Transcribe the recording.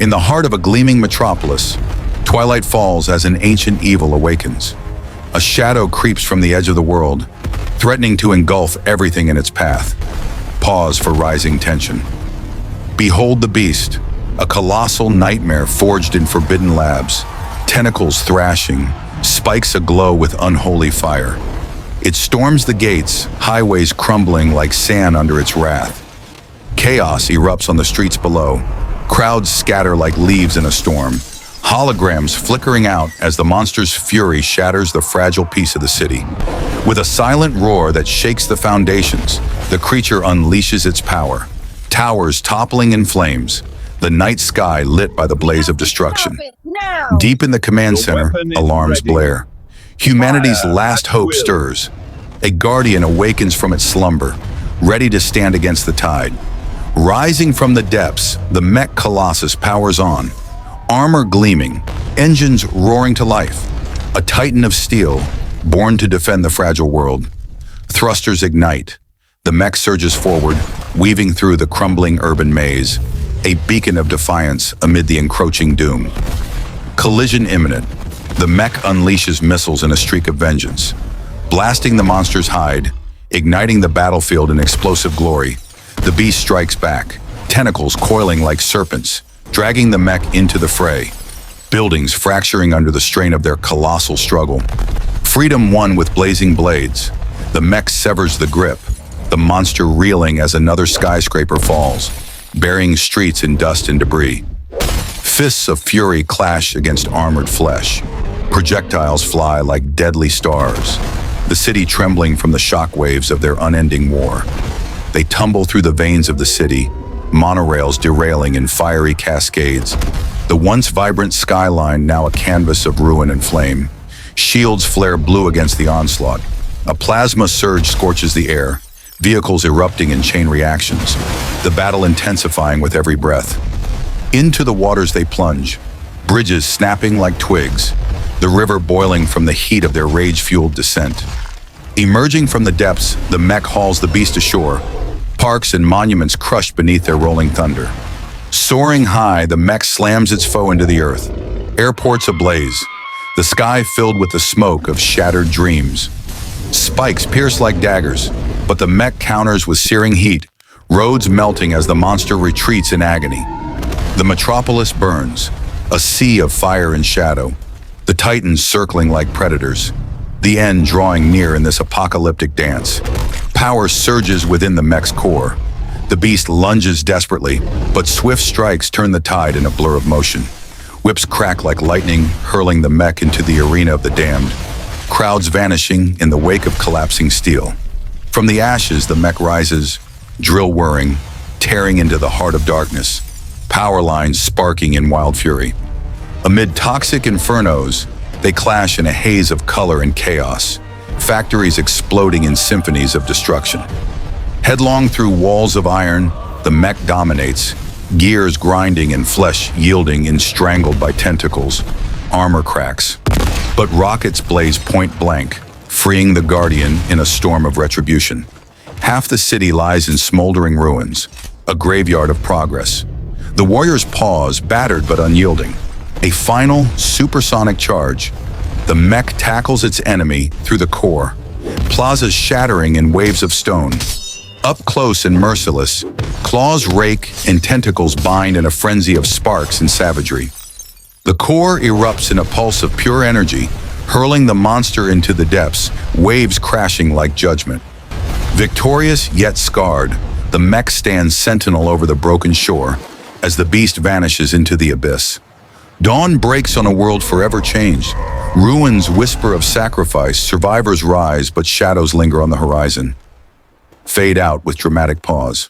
In the heart of a gleaming metropolis, twilight falls as an ancient evil awakens. A shadow creeps from the edge of the world, threatening to engulf everything in its path. Pause for rising tension. Behold the beast, a colossal nightmare forged in forbidden labs, tentacles thrashing, spikes aglow with unholy fire. It storms the gates, highways crumbling like sand under its wrath. Chaos erupts on the streets below. Crowds scatter like leaves in a storm. Holograms flickering out as the monster's fury shatters the fragile peace of the city. With a silent roar that shakes the foundations, the creature unleashes its power. Towers toppling in flames, the night sky lit by the blaze of destruction. Deep in the command center, alarms blare. Humanity's last hope stirs. A guardian awakens from its slumber, ready to stand against the tide. Rising from the depths, the Mech Colossus powers on. Armor gleaming, engines roaring to life. A titan of steel, born to defend the fragile world. Thrusters ignite. The Mech surges forward, weaving through the crumbling urban maze. A beacon of defiance amid the encroaching doom. Collision imminent. The Mech unleashes missiles in a streak of vengeance, blasting the monster's hide, igniting the battlefield in explosive glory. The beast strikes back, tentacles coiling like serpents, dragging the Mech into the fray. Buildings fracturing under the strain of their colossal struggle. Freedom won with blazing blades. The Mech severs the grip, the monster reeling as another skyscraper falls, burying streets in dust and debris. Fists of fury clash against armored flesh. Projectiles fly like deadly stars, the city trembling from the shockwaves of their unending war. They tumble through the veins of the city, monorails derailing in fiery cascades. The once vibrant skyline now a canvas of ruin and flame. Shields flare blue against the onslaught. A plasma surge scorches the air, vehicles erupting in chain reactions, the battle intensifying with every breath. Into the waters they plunge, bridges snapping like twigs, the river boiling from the heat of their rage-fueled descent. Emerging from the depths, the Mech hauls the beast ashore, parks and monuments crushed beneath their rolling thunder. Soaring high, the Mech slams its foe into the earth, airports ablaze, the sky filled with the smoke of shattered dreams. Spikes pierce like daggers, but the Mech counters with searing heat, roads melting as the monster retreats in agony. The metropolis burns, a sea of fire and shadow, the titans circling like predators, the end drawing near in this apocalyptic dance. Power surges within the Mech's core. The beast lunges desperately, but swift strikes turn the tide in a blur of motion. Whips crack like lightning, hurling the Mech into the arena of the damned. Crowds vanishing in the wake of collapsing steel. From the ashes, the Mech rises, drill whirring, tearing into the heart of darkness. Power lines sparking in wild fury. Amid toxic infernos, they clash in a haze of color and chaos, factories exploding in symphonies of destruction. Headlong through walls of iron, the Mech dominates, gears grinding and flesh yielding in strangled by tentacles, armor cracks. But rockets blaze point blank, freeing the Guardian in a storm of retribution. Half the city lies in smoldering ruins, a graveyard of progress. The warriors pause, battered but unyielding. A final supersonic charge. The Mech tackles its enemy through the core, plazas shattering in waves of stone. Up close and merciless, claws rake and tentacles bind in a frenzy of sparks and savagery. The core erupts in a pulse of pure energy, hurling the monster into the depths, waves crashing like judgment. Victorious yet scarred, the Mech stands sentinel over the broken shore as the beast vanishes into the abyss. Dawn breaks on a world forever changed. Ruins whisper of sacrifice, survivors rise, but shadows linger on the horizon. Fade out with dramatic pause.